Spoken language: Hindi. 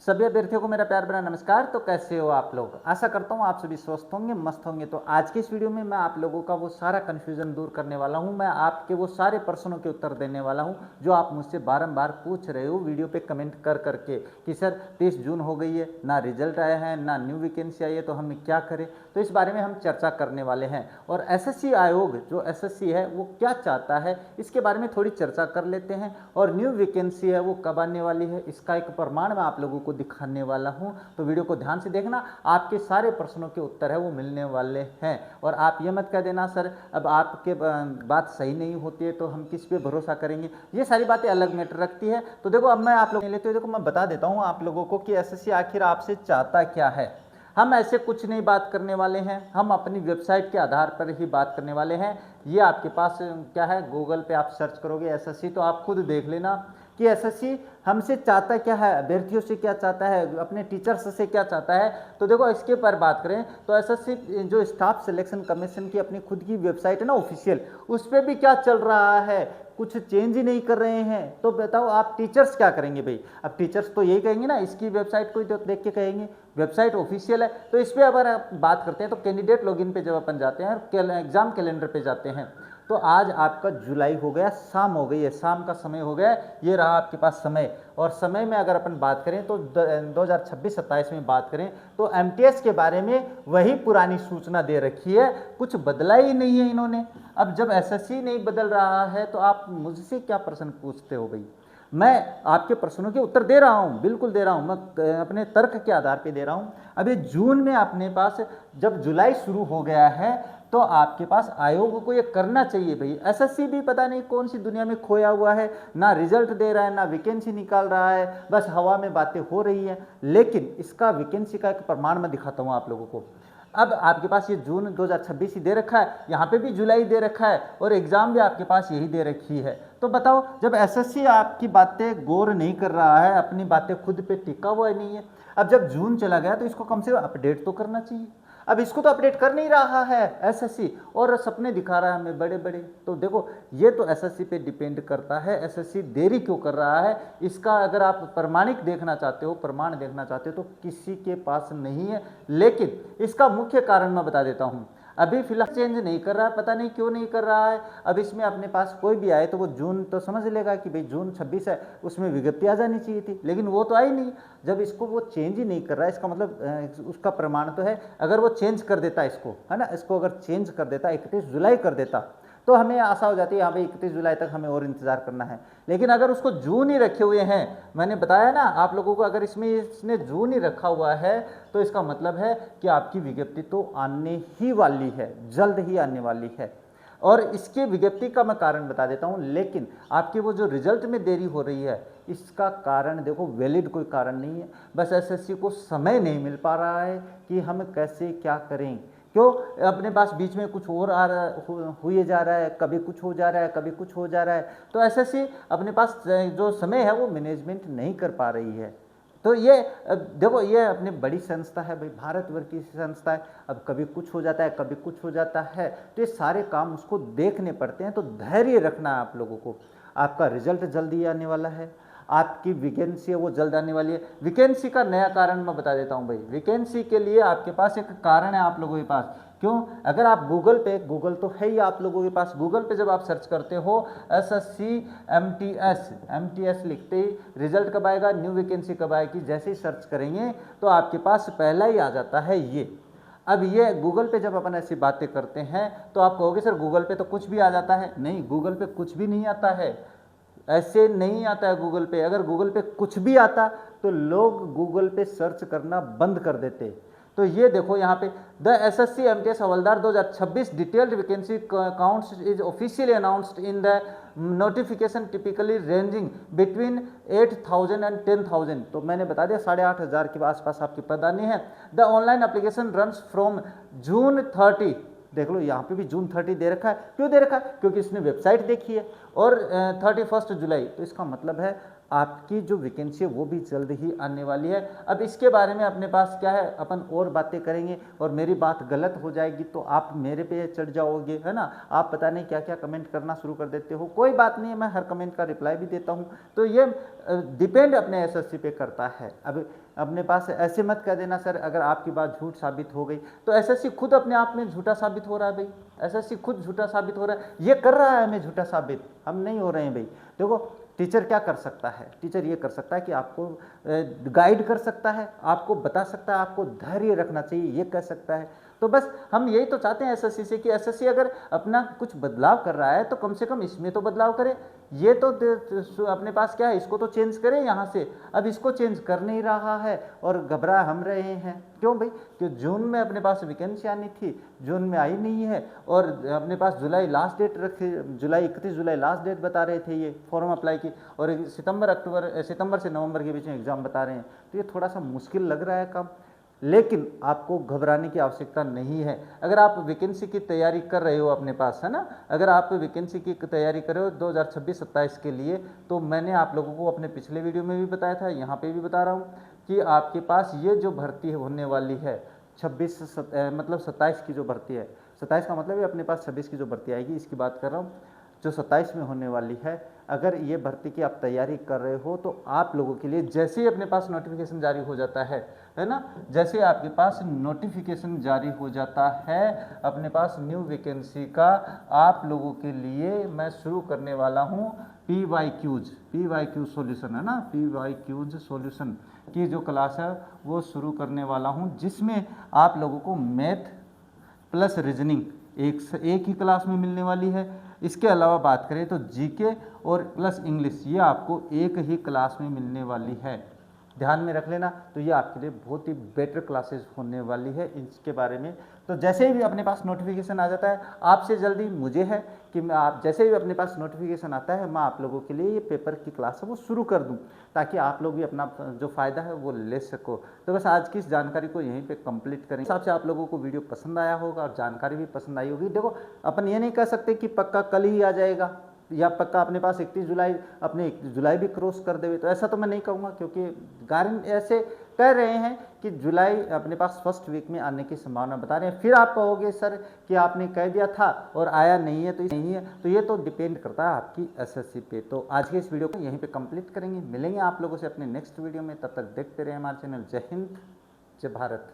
सभी अभ्यर्थियों को मेरा प्यार भरा नमस्कार। तो कैसे हो आप लोग? आशा करता हूँ आप सभी स्वस्थ होंगे, मस्त होंगे। तो आज की इस वीडियो में मैं आप लोगों का वो सारा कन्फ्यूजन दूर करने वाला हूँ। मैं आपके वो सारे प्रश्नों के उत्तर देने वाला हूँ जो आप मुझसे बारंबार पूछ रहे हो वीडियो पे कमेंट कर करके कि सर 30 जून हो गई है, ना रिजल्ट आया है, ना न्यू वैकेंसी आई है, तो हम क्या करें। तो इस बारे में हम चर्चा करने वाले हैं। और एसएससी आयोग जो एसएससी है वो क्या चाहता है इसके बारे में थोड़ी चर्चा कर लेते हैं। और न्यू वैकेंसी है वो कब आने वाली है इसका एक प्रमाण मैं आप लोगों को दिखाने वाला हूं। तो वीडियो को ध्यान से देखना, आपके सारे प्रश्नों के उत्तर है वो मिलने वाले हैं। और आप ये मत कह देना सर अब आपके बात सही नहीं होती है तो हम किस पे भरोसा करेंगे, ये सारी बातें अलग मैटर रखती है। तो देखो अब मैं आप लोग लेते हुए देखो मैं बता देता हूँ आप लोगों को कि एसएससी आखिर आपसे चाहता क्या है। हम ऐसे कुछ नहीं बात करने वाले हैं, हम अपनी वेबसाइट के आधार पर ही बात करने वाले हैं। ये आपके पास क्या है, गूगल पे आप सर्च करोगे एसएससी तो आप खुद देख लेना कि एसएससी हमसे चाहता क्या है, अभ्यर्थियों से क्या चाहता है, अपने टीचर्स से क्या चाहता है। तो देखो इसके पर बात करें तो एसएससी जो स्टाफ सिलेक्शन कमीशन की अपनी खुद की वेबसाइट है ना ऑफिशियल, उस पर भी क्या चल रहा है, कुछ चेंज ही नहीं कर रहे हैं। तो बताओ आप टीचर्स क्या करेंगे भाई। अब टीचर्स तो यही कहेंगे ना, इसकी वेबसाइट को तो देख के कहेंगे वेबसाइट ऑफिशियल है। तो इस पर अगर आप बात करते हैं तो कैंडिडेट लॉगिन पे जब अपन जाते हैं और एग्जाम कैलेंडर पे जाते हैं तो आज आपका जुलाई हो गया, शाम हो गई है, शाम का समय हो गया, ये रहा आपके पास समय। और समय में अगर अपन बात करें तो 2026-27 में बात करें तो एमटीएस के बारे में वही पुरानी सूचना दे रखी है, कुछ बदला ही नहीं है इन्होंने। अब जब एसएससी नहीं बदल रहा है तो आप मुझसे क्या प्रश्न पूछते हो भाई। मैं आपके प्रश्नों के उत्तर दे रहा हूं, बिल्कुल दे रहा हूं, मैं अपने तर्क के आधार पे दे रहा हूं। अभी जून में अपने पास जब जुलाई शुरू हो गया है तो आपके पास आयोग को ये करना चाहिए भाई। एसएससी भी पता नहीं कौन सी दुनिया में खोया हुआ है, ना रिजल्ट दे रहा है, ना वैकेंसी निकाल रहा है, बस हवा में बातें हो रही है। लेकिन इसका वैकेंसी का एक प्रमाण मैं दिखाता हूं आप लोगों को। अब आपके पास ये जून 2026 ही दे रखा है, यहाँ पे भी जुलाई दे रखा है और एग्जाम भी आपके पास यही दे रखी है। तो बताओ जब एसएससी आपकी बातें गौर नहीं कर रहा है, अपनी बातें खुद पे टिका हुआ नहीं है, अब जब जून चला गया तो इसको कम से कम अपडेट तो करना चाहिए। अब इसको तो अपडेट कर नहीं रहा है एसएससी और सपने दिखा रहा है हमें बड़े बड़े। तो देखो ये तो एसएससी पे डिपेंड करता है, एसएससी देरी क्यों कर रहा है इसका अगर आप प्रमाणिक देखना चाहते हो, प्रमाण देखना चाहते हो तो किसी के पास नहीं है। लेकिन इसका मुख्य कारण मैं बता देता हूँ, अभी फिलहाल चेंज नहीं कर रहा है, पता नहीं क्यों नहीं कर रहा है। अब इसमें अपने पास कोई भी आए तो वो जून तो समझ लेगा कि भाई जून 26 है, उसमें विज्ञप्ति आ जानी चाहिए थी, लेकिन वो तो आई नहीं। जब इसको वो चेंज ही नहीं कर रहा है इसका मतलब उसका प्रमाण तो है, अगर वो चेंज कर देता इसको, है ना, इसको अगर चेंज कर देता 31 जुलाई कर देता तो हमें आशा हो जाती है हाँ भाई 31 जुलाई तक हमें और इंतजार करना है। लेकिन अगर उसको जून ही रखे हुए हैं, मैंने बताया ना आप लोगों को, अगर इसमें इसने जून ही रखा हुआ है तो इसका मतलब है कि आपकी विज्ञप्ति तो आने ही वाली है, जल्द ही आने वाली है। और इसके विज्ञप्ति का मैं कारण बता देता हूं, लेकिन आपके वो जो रिजल्ट में देरी हो रही है इसका कारण देखो वैलिड कोई कारण नहीं है, बस एसएससी को समय नहीं मिल पा रहा है कि हम कैसे क्या करें। क्यों अपने पास बीच में कुछ और आ रहा हुए जा रहा है, कभी कुछ हो जा रहा है, कभी कुछ हो जा रहा है। तो एसएससी अपने पास जो समय है वो मैनेजमेंट नहीं कर पा रही है। तो ये देखो ये अपनी बड़ी संस्था है भाई, भारतवर्ष की संस्था है, अब कभी कुछ हो जाता है, कभी कुछ हो जाता है, तो ये सारे काम उसको देखने पड़ते हैं। तो धैर्य रखना है आप लोगों को, आपका रिजल्ट जल्दी आने वाला है, आपकी वैकेंसी है वो जल्द आने वाली है। वैकेंसी का नया कारण मैं बता देता हूं भाई, वैकेंसी के लिए आपके पास एक कारण है आप लोगों के पास। क्यों, अगर आप गूगल पे, गूगल तो है ही आप लोगों के पास, गूगल पे जब आप सर्च करते हो एसएससी एमटीएस लिखते ही रिजल्ट कब आएगा, न्यू वैकेंसी कब आएगी, जैसे ही सर्च करेंगे तो आपके पास पहला ही आ जाता है ये। अब ये गूगल पे जब अपन ऐसी बातें करते हैं तो आप कहोगे सर गूगल पे तो कुछ भी आ जाता है, नहीं गूगल पे कुछ भी नहीं आता है, ऐसे नहीं आता है गूगल पे। अगर गूगल पे कुछ भी आता तो लोग गूगल पे सर्च करना बंद कर देते। तो ये देखो यहाँ पे the assessee MTS havildar 2026 detailed vacancy counts is officially announced in the notification typically ranging between 8,000 and 10,000। तो मैंने बता दिया 8,500 के आसपास आपके पद आने हैं। The online application runs from June 30, देख लो यहाँ पे भी जून 30 दे रखा है, क्यों दे रखा है, क्योंकि इसने वेबसाइट देखी है, और 31 जुलाई। तो इसका मतलब है आपकी जो वैकेंसी है वो भी जल्द ही आने वाली है। अब इसके बारे में अपने पास क्या है, अपन और बातें करेंगे और मेरी बात गलत हो जाएगी तो आप मेरे पे चढ़ जाओगे, है ना। आप पता नहीं क्या क्या कमेंट करना शुरू कर देते हो, कोई बात नहीं है, मैं हर कमेंट का रिप्लाई भी देता हूँ। तो ये डिपेंड अपने एसएससी पे करता है। अब अपने पास ऐसे मत कह देना सर अगर आपकी बात झूठ साबित हो गई, तो एसएससी खुद अपने आप में झूठा साबित हो रहा है भाई। एसएससी खुद झूठा साबित हो रहा है, ये कर रहा है हमें झूठा साबित, हम नहीं हो रहे हैं भाई। देखो टीचर क्या कर सकता है, टीचर ये कर सकता है कि आपको गाइड कर सकता है, आपको बता सकता है, आपको धैर्य रखना चाहिए ये कह सकता है। तो बस हम यही तो चाहते हैं एसएससी से कि एसएससी अगर अपना कुछ बदलाव कर रहा है तो कम से कम इसमें तो बदलाव करे। ये तो अपने पास क्या है, इसको तो चेंज करें यहाँ से। अब इसको चेंज कर नहीं रहा है और घबरा हम रहे हैं। क्यों भाई, कि जून में अपने पास वैकेंसी आनी थी, जून में आई नहीं है, और अपने पास जुलाई लास्ट डेट रखे, जुलाई 31 जुलाई लास्ट डेट बता रहे थे ये फॉर्म अप्लाई की, और सितंबर से नवंबर के बीच में एग्जाम बता रहे हैं। तो ये थोड़ा सा मुश्किल लग रहा है काम, लेकिन आपको घबराने की आवश्यकता नहीं है। अगर आप वैकेंसी की तैयारी कर रहे हो अपने पास, है ना, अगर आप वैकेंसी की तैयारी कर रहे हो 2026-27 के लिए, तो मैंने आप लोगों को अपने पिछले वीडियो में भी बताया था, यहाँ पे भी बता रहा हूँ कि आपके पास ये जो भर्ती होने वाली है 27 की जो भर्ती है, 27 का मतलब है अपने पास 26 की जो भर्ती आएगी इसकी बात कर रहा हूँ, जो 27 में होने वाली है। अगर ये भर्ती की आप तैयारी कर रहे हो तो आप लोगों के लिए जैसे ही अपने पास नोटिफिकेशन जारी हो जाता है ना, जैसे आपके पास नोटिफिकेशन जारी हो जाता है अपने पास न्यू वैकेंसी का, आप लोगों के लिए मैं शुरू करने वाला हूँ PYQ सॉल्यूशन, है ना, PYQ सॉल्यूशन की जो क्लास है वो शुरू करने वाला हूँ, जिसमें आप लोगों को मैथ प्लस रीजनिंग एक ही क्लास में मिलने वाली है। इसके अलावा बात करें तो जीके और प्लस इंग्लिश, ये आपको एक ही क्लास में मिलने वाली है। ध्यान में रख लेना, तो ये आपके लिए बहुत ही बेटर क्लासेस होने वाली है इसके बारे में। तो जैसे ही भी अपने पास नोटिफिकेशन आ जाता है, आपसे जल्दी मुझे है कि मैं आप जैसे ही अपने पास नोटिफिकेशन आता है मैं आप लोगों के लिए ये पेपर की क्लास है वो शुरू कर दूं, ताकि आप लोग भी अपना जो फ़ायदा है वो ले सको। तो बस आज की इस जानकारी को यहीं पे कंप्लीट करें। हिसाब से आप लोगों को वीडियो पसंद आया होगा और जानकारी भी पसंद आई होगी। देखो अपन ये नहीं कह सकते कि पक्का कल ही आ जाएगा या पक्का अपने पास 31 जुलाई, अपने 31 जुलाई भी क्रॉस कर देवे, तो ऐसा तो मैं नहीं कहूँगा, क्योंकि गारंट ऐसे कह रहे हैं कि जुलाई अपने पास फर्स्ट वीक में आने की संभावना बता रहे हैं। फिर आप कहोगे सर कि आपने कह दिया था और आया नहीं है, तो नहीं है, तो ये तो डिपेंड करता है आपकी एसएससी पे। तो आज के इस वीडियो को यहीं पे कंप्लीट करेंगे, मिलेंगे आप लोगों से अपने नेक्स्ट वीडियो में, तब तक देखते रहे हमारे चैनल। जय हिंद, जय भारत।